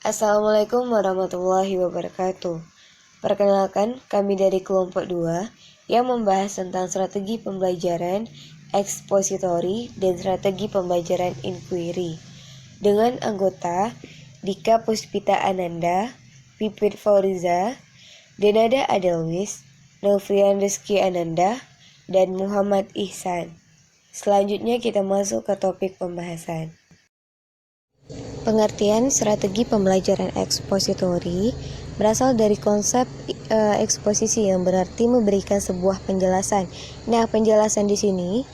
Assalamualaikum warahmatullahi wabarakatuh. Perkenalkan, kami dari kelompok 2 yang membahas tentang strategi pembelajaran ekspositori dan strategi pembelajaran inquiry. Dengan anggota Dika Puspita Ananda, Pipit Fauriza, Denada Adelwis, Novrian Rizky Ananda, dan Muhammad Ihsan. Selanjutnya kita masuk ke topik pembahasan. Pengertian strategi pembelajaran ekspositori berasal dari konsep eksposisi yang berarti memberikan sebuah penjelasan. Nah, penjelasan di sini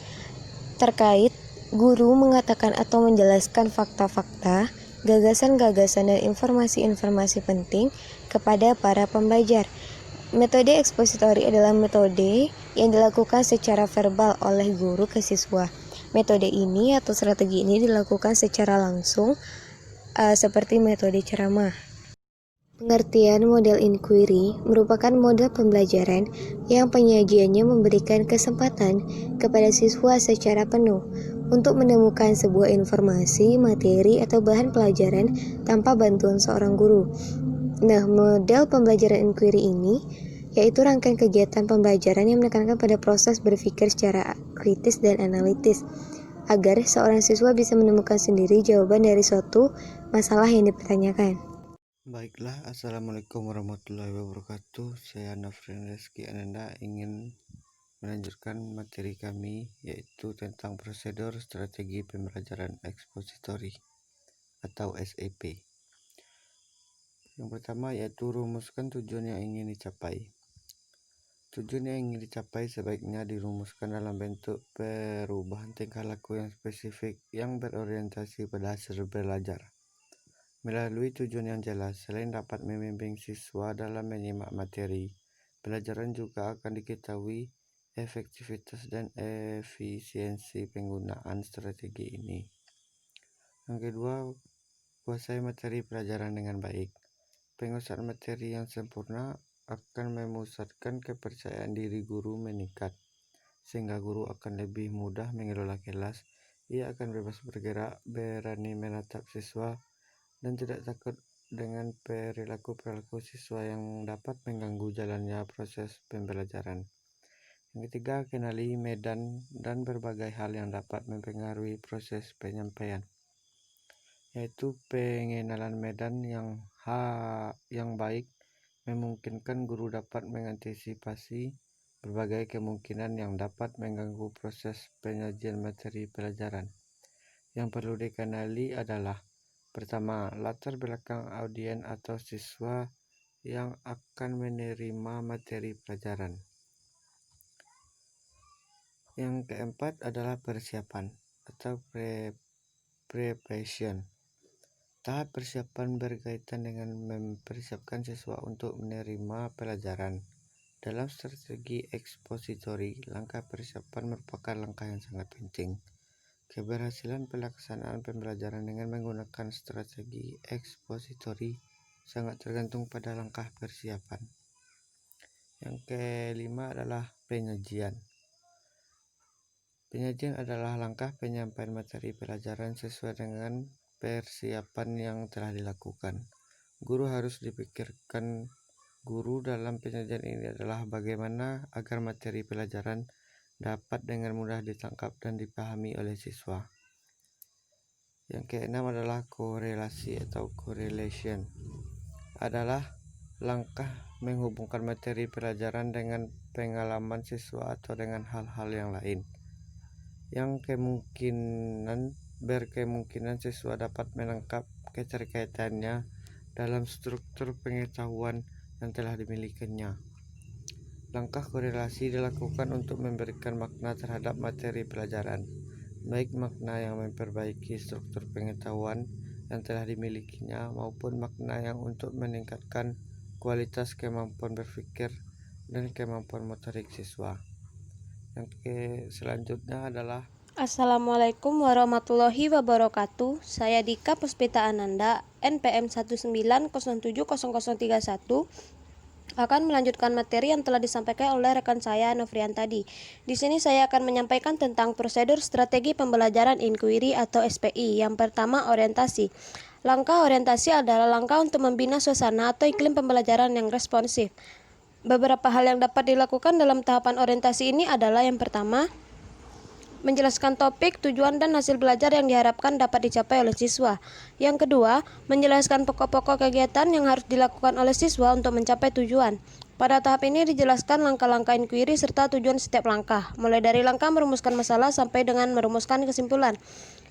terkait guru mengatakan atau menjelaskan fakta-fakta, gagasan-gagasan dan informasi-informasi penting kepada para pembelajar. Metode ekspositori adalah metode yang dilakukan secara verbal oleh guru ke siswa. Metode ini atau strategi ini dilakukan secara langsung seperti metode ceramah. Pengertian model inquiry merupakan model pembelajaran yang penyajiannya memberikan kesempatan kepada siswa secara penuh untuk menemukan sebuah informasi, materi, atau bahan pelajaran tanpa bantuan seorang guru. Nah, model pembelajaran inquiry ini yaitu rangkaian kegiatan pembelajaran yang menekankan pada proses berpikir secara kritis dan analitis, agar seorang siswa bisa menemukan sendiri jawaban dari suatu masalah yang dipertanyakan. Baiklah, Assalamualaikum warahmatullahi wabarakatuh. Saya Novrian Rizky Ananda ingin melanjutkan materi kami, yaitu tentang prosedur strategi pembelajaran ekspositori atau SEP. Yang pertama yaitu rumuskan tujuan yang ingin dicapai. Tujuan yang ingin dicapai sebaiknya dirumuskan dalam bentuk perubahan tingkah laku yang spesifik yang berorientasi pada hasil belajar. Melalui tujuan yang jelas, selain dapat membimbing siswa dalam menyimak materi, pelajaran juga akan diketahui efektivitas dan efisiensi penggunaan strategi ini. Yang kedua, kuasai materi pelajaran dengan baik. Penguasaan materi yang sempurna akan memusatkan kepercayaan diri guru meningkat, sehingga guru akan lebih mudah mengelola kelas. Ia akan bebas bergerak, berani menatap siswa, dan tidak takut dengan perilaku-perilaku siswa yang dapat mengganggu jalannya proses pembelajaran. Yang ketiga, kenali medan dan berbagai hal yang dapat mempengaruhi proses penyampaian, yaitu pengenalan medan yang baik memungkinkan guru dapat mengantisipasi berbagai kemungkinan yang dapat mengganggu proses penyajian materi pelajaran. Yang perlu dikenali adalah: pertama, latar belakang audien atau siswa yang akan menerima materi pelajaran. Yang keempat adalah persiapan atau preparation. Tahap persiapan berkaitan dengan mempersiapkan siswa untuk menerima pelajaran. Dalam strategi ekspositori, langkah persiapan merupakan langkah yang sangat penting. Keberhasilan pelaksanaan pembelajaran dengan menggunakan strategi ekspositori sangat tergantung pada langkah persiapan. Yang kelima adalah penyajian. Penyajian adalah langkah penyampaian materi pelajaran sesuai dengan persiapan yang telah dilakukan. Guru harus dipikirkan. Guru dalam penyajian ini adalah bagaimana agar materi pelajaran dapat dengan mudah ditangkap dan dipahami oleh siswa. Yang keenam adalah korelasi atau correlation. Adalah langkah menghubungkan materi pelajaran dengan pengalaman siswa atau dengan hal-hal yang lain yang berkemungkinan siswa dapat menangkap keterkaitannya dalam struktur pengetahuan yang telah dimilikinya. Langkah korelasi dilakukan untuk memberikan makna terhadap materi pelajaran, baik makna yang memperbaiki struktur pengetahuan yang telah dimilikinya maupun makna yang untuk meningkatkan kualitas kemampuan berpikir dan kemampuan motorik siswa. Yang selanjutnya adalah Assalamualaikum warahmatullahi wabarakatuh. Saya Dika Puspita Ananda, NPM 190700031, akan melanjutkan materi yang telah disampaikan oleh rekan saya Novrian tadi. Di sini saya akan menyampaikan tentang prosedur strategi pembelajaran inquiry atau SPI. Yang pertama, orientasi. Langkah orientasi adalah langkah untuk membina suasana atau iklim pembelajaran yang responsif. Beberapa hal yang dapat dilakukan dalam tahapan orientasi ini adalah yang pertama, menjelaskan topik, tujuan, dan hasil belajar yang diharapkan dapat dicapai oleh siswa. Yang kedua, menjelaskan pokok-pokok kegiatan yang harus dilakukan oleh siswa untuk mencapai tujuan. Pada tahap ini dijelaskan langkah-langkah inquiry serta tujuan setiap langkah, mulai dari langkah merumuskan masalah sampai dengan merumuskan kesimpulan.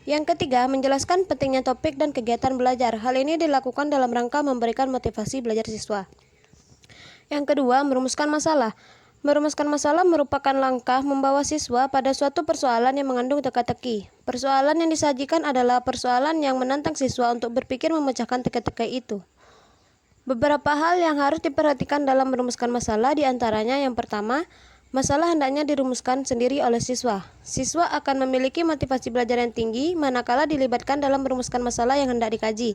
Yang ketiga, menjelaskan pentingnya topik dan kegiatan belajar. Hal ini dilakukan dalam rangka memberikan motivasi belajar siswa. Yang kedua, merumuskan masalah. Merumuskan masalah merupakan langkah membawa siswa pada suatu persoalan yang mengandung teka-teki. Persoalan yang disajikan adalah persoalan yang menantang siswa untuk berpikir memecahkan teka-teki itu. Beberapa hal yang harus diperhatikan dalam merumuskan masalah diantaranya yang pertama, masalah hendaknya dirumuskan sendiri oleh siswa. Siswa akan memiliki motivasi belajar yang tinggi manakala dilibatkan dalam merumuskan masalah yang hendak dikaji.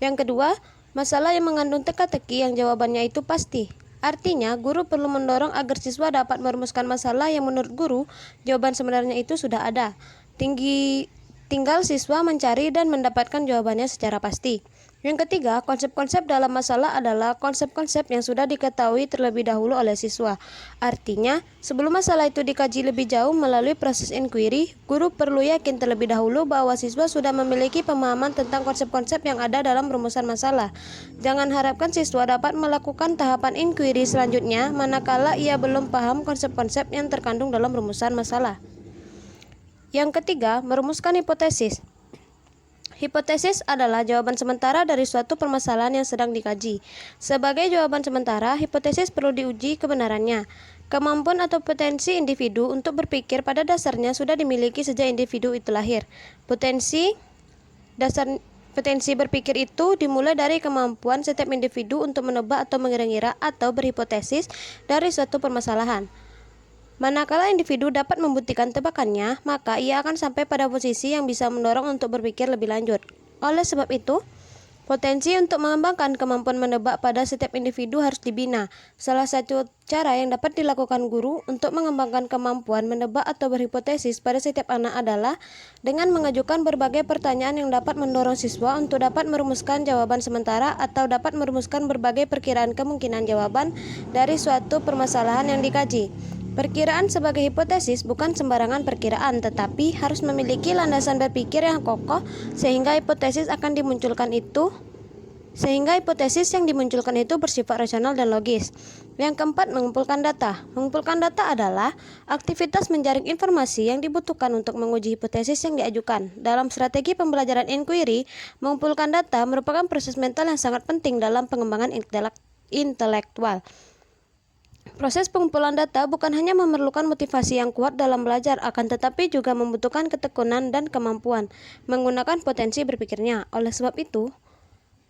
Yang kedua, masalah yang mengandung teka-teki yang jawabannya itu pasti. Artinya, guru perlu mendorong agar siswa dapat merumuskan masalah yang menurut guru, jawaban sebenarnya itu sudah ada. Tinggal siswa mencari dan mendapatkan jawabannya secara pasti. Yang ketiga, konsep-konsep dalam masalah adalah konsep-konsep yang sudah diketahui terlebih dahulu oleh siswa. Artinya, sebelum masalah itu dikaji lebih jauh melalui proses inquiry, guru perlu yakin terlebih dahulu bahwa siswa sudah memiliki pemahaman tentang konsep-konsep yang ada dalam rumusan masalah. Jangan harapkan siswa dapat melakukan tahapan inquiry selanjutnya manakala ia belum paham konsep-konsep yang terkandung dalam rumusan masalah. Yang ketiga, merumuskan hipotesis. Hipotesis adalah jawaban sementara dari suatu permasalahan yang sedang dikaji. Sebagai jawaban sementara, hipotesis perlu diuji kebenarannya. Kemampuan atau potensi individu untuk berpikir pada dasarnya sudah dimiliki sejak individu itu lahir. Potensi berpikir itu dimulai dari kemampuan setiap individu untuk menebak atau mengira-ngira atau berhipotesis dari suatu permasalahan. Manakala individu dapat membuktikan tebakannya, maka ia akan sampai pada posisi yang bisa mendorong untuk berpikir lebih lanjut. Oleh sebab itu, potensi untuk mengembangkan kemampuan menebak pada setiap individu harus dibina. Salah satu cara yang dapat dilakukan guru untuk mengembangkan kemampuan menebak atau berhipotesis pada setiap anak adalah dengan mengajukan berbagai pertanyaan yang dapat mendorong siswa untuk dapat merumuskan jawaban sementara atau dapat merumuskan berbagai perkiraan kemungkinan jawaban dari suatu permasalahan yang dikaji. Perkiraan sebagai hipotesis bukan sembarangan perkiraan, tetapi harus memiliki landasan berpikir yang kokoh sehingga hipotesis yang dimunculkan itu bersifat rasional dan logis. Yang keempat, mengumpulkan data. Mengumpulkan data adalah aktivitas menjaring informasi yang dibutuhkan untuk menguji hipotesis yang diajukan. Dalam strategi pembelajaran inquiry, mengumpulkan data merupakan proses mental yang sangat penting dalam pengembangan intelektual. Proses pengumpulan data bukan hanya memerlukan motivasi yang kuat dalam belajar, akan tetapi juga membutuhkan ketekunan dan kemampuan menggunakan potensi berpikirnya. Oleh sebab itu,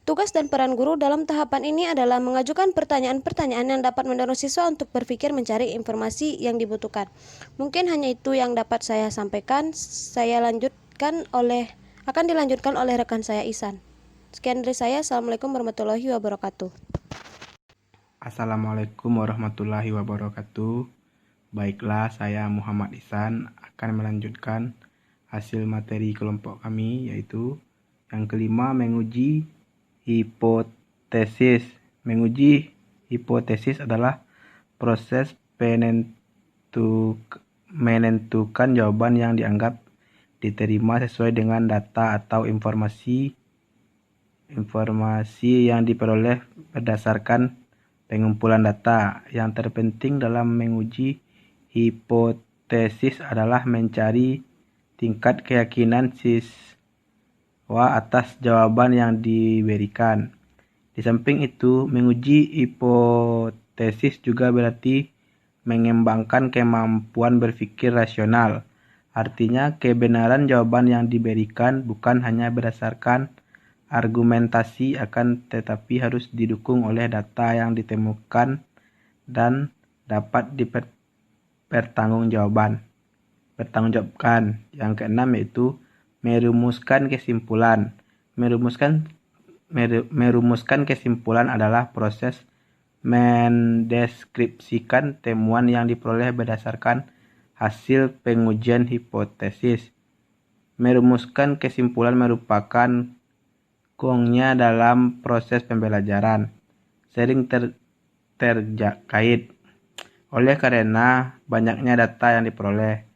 tugas dan peran guru dalam tahapan ini adalah mengajukan pertanyaan-pertanyaan yang dapat mendorong siswa untuk berpikir mencari informasi yang dibutuhkan. Mungkin hanya itu yang dapat saya sampaikan. Akan dilanjutkan oleh rekan saya Ihsan. Sekian dari saya. Assalamualaikum warahmatullahi wabarakatuh. Assalamualaikum warahmatullahi wabarakatuh. Baiklah, saya Muhammad Ihsan akan melanjutkan hasil materi kelompok kami, yaitu yang kelima, menguji hipotesis. Menguji hipotesis adalah proses menentukan jawaban yang dianggap diterima sesuai dengan data atau informasi yang diperoleh berdasarkan pengumpulan data. Yang terpenting dalam menguji hipotesis adalah mencari tingkat keyakinan siswa atas jawaban yang diberikan. Di samping itu, menguji hipotesis juga berarti mengembangkan kemampuan berpikir rasional. Artinya, kebenaran jawaban yang diberikan bukan hanya berdasarkan argumentasi, akan tetapi harus didukung oleh data yang ditemukan dan dapat dipertanggungjawabkan. Yang keenam yaitu merumuskan kesimpulan. Merumuskan kesimpulan adalah proses mendeskripsikan temuan yang diperoleh berdasarkan hasil pengujian hipotesis. Merumuskan kesimpulan merupakan mendukungnya dalam proses pembelajaran, sering terkait oleh karena banyaknya data yang diperoleh,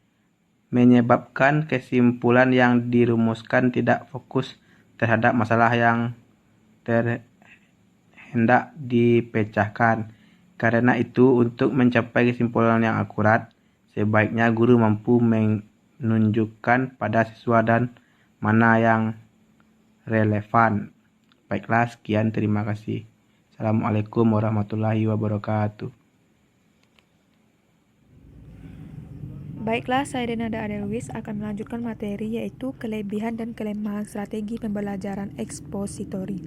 menyebabkan kesimpulan yang dirumuskan tidak fokus terhadap masalah yang hendak dipecahkan. Karena itu, untuk mencapai kesimpulan yang akurat, sebaiknya guru mampu menunjukkan pada siswa dan mana yang relevan. Baiklah, sekian, terima kasih. Assalamualaikum warahmatullahi wabarakatuh. Baiklah, saya Denada Adelwis akan melanjutkan materi yaitu kelebihan dan kelemahan strategi pembelajaran ekspositori.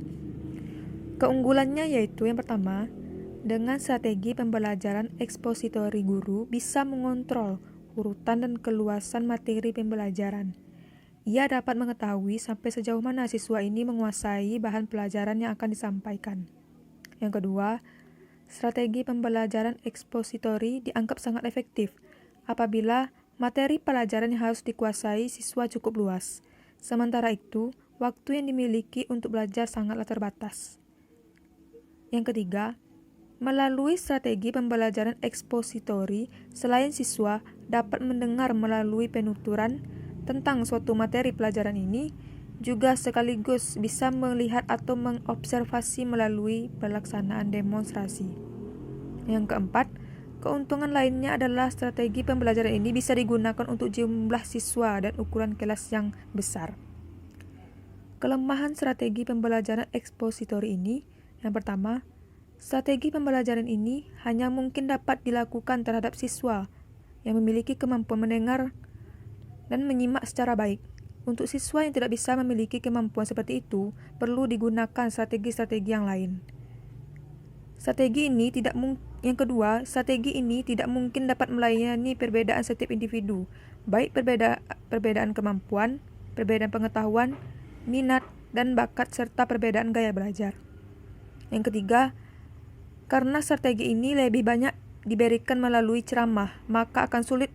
Keunggulannya yaitu yang pertama, dengan strategi pembelajaran ekspositori guru bisa mengontrol urutan dan keluasan materi pembelajaran. Ia dapat mengetahui sampai sejauh mana siswa ini menguasai bahan pelajaran yang akan disampaikan. Yang kedua, strategi pembelajaran ekspositori dianggap sangat efektif apabila materi pelajaran yang harus dikuasai siswa cukup luas. Sementara itu, waktu yang dimiliki untuk belajar sangatlah terbatas. Yang ketiga, melalui strategi pembelajaran ekspositori, selain siswa dapat mendengar melalui penuturan tentang suatu materi pelajaran ini, juga sekaligus bisa melihat atau mengobservasi melalui pelaksanaan demonstrasi. Yang keempat, keuntungan lainnya adalah strategi pembelajaran ini bisa digunakan untuk jumlah siswa dan ukuran kelas yang besar. Kelemahan strategi pembelajaran ekspositori ini, yang pertama, strategi pembelajaran ini hanya mungkin dapat dilakukan terhadap siswa yang memiliki kemampuan mendengar dan menyimak secara baik. Untuk siswa yang tidak bisa memiliki kemampuan seperti itu, perlu digunakan strategi-strategi yang lain. Yang kedua, strategi ini tidak mungkin dapat melayani perbedaan setiap individu, baik perbedaan kemampuan, perbedaan pengetahuan, minat, dan bakat, serta perbedaan gaya belajar. Yang ketiga, karena strategi ini lebih banyak diberikan melalui ceramah, maka akan sulit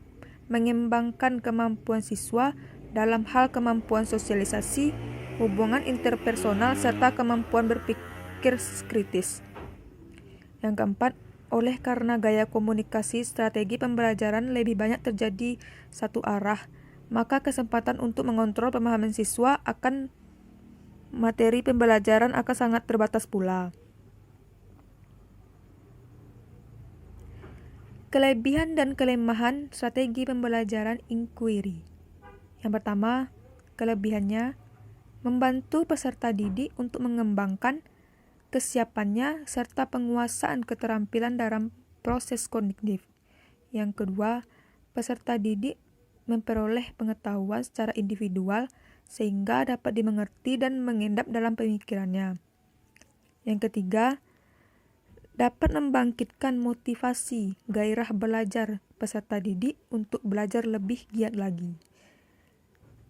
mengembangkan kemampuan siswa dalam hal kemampuan sosialisasi, hubungan interpersonal, serta kemampuan berpikir kritis. Yang keempat, oleh karena gaya komunikasi strategi pembelajaran lebih banyak terjadi satu arah, maka kesempatan untuk mengontrol pemahaman siswa akan materi pembelajaran akan sangat terbatas pula. Kelebihan dan kelemahan strategi pembelajaran inquiry. Yang pertama, kelebihannya membantu peserta didik untuk mengembangkan kesiapannya serta penguasaan keterampilan dalam proses kognitif. Yang kedua, peserta didik memperoleh pengetahuan secara individual sehingga dapat dimengerti dan mengendap dalam pemikirannya. Yang ketiga, dapat membangkitkan motivasi, gairah belajar peserta didik untuk belajar lebih giat lagi.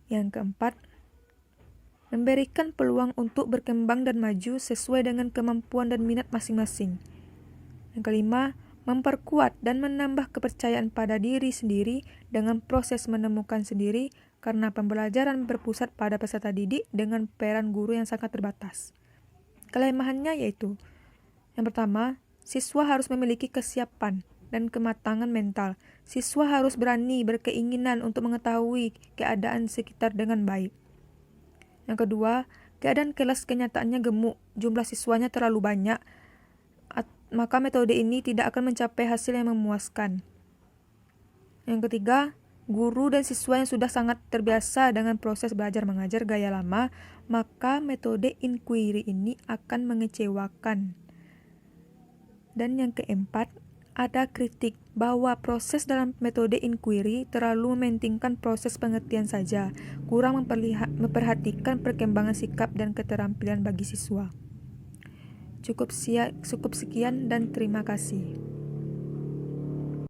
Yang keempat, memberikan peluang untuk berkembang dan maju sesuai dengan kemampuan dan minat masing-masing. Yang kelima, memperkuat dan menambah kepercayaan pada diri sendiri dengan proses menemukan sendiri karena pembelajaran berpusat pada peserta didik dengan peran guru yang sangat terbatas. Kelemahannya yaitu, yang pertama, siswa harus memiliki kesiapan dan kematangan mental. Siswa harus berani berkeinginan untuk mengetahui keadaan sekitar dengan baik. Yang kedua, keadaan kelas kenyataannya gemuk, jumlah siswanya terlalu banyak, maka metode ini tidak akan mencapai hasil yang memuaskan. Yang ketiga, guru dan siswa yang sudah sangat terbiasa dengan proses belajar mengajar gaya lama, maka metode inquiry ini akan mengecewakan. Dan yang keempat, ada kritik bahwa proses dalam metode inquiry terlalu mementingkan proses pengertian saja, kurang memperhatikan perkembangan sikap dan keterampilan bagi siswa. Cukup sekian dan terima kasih.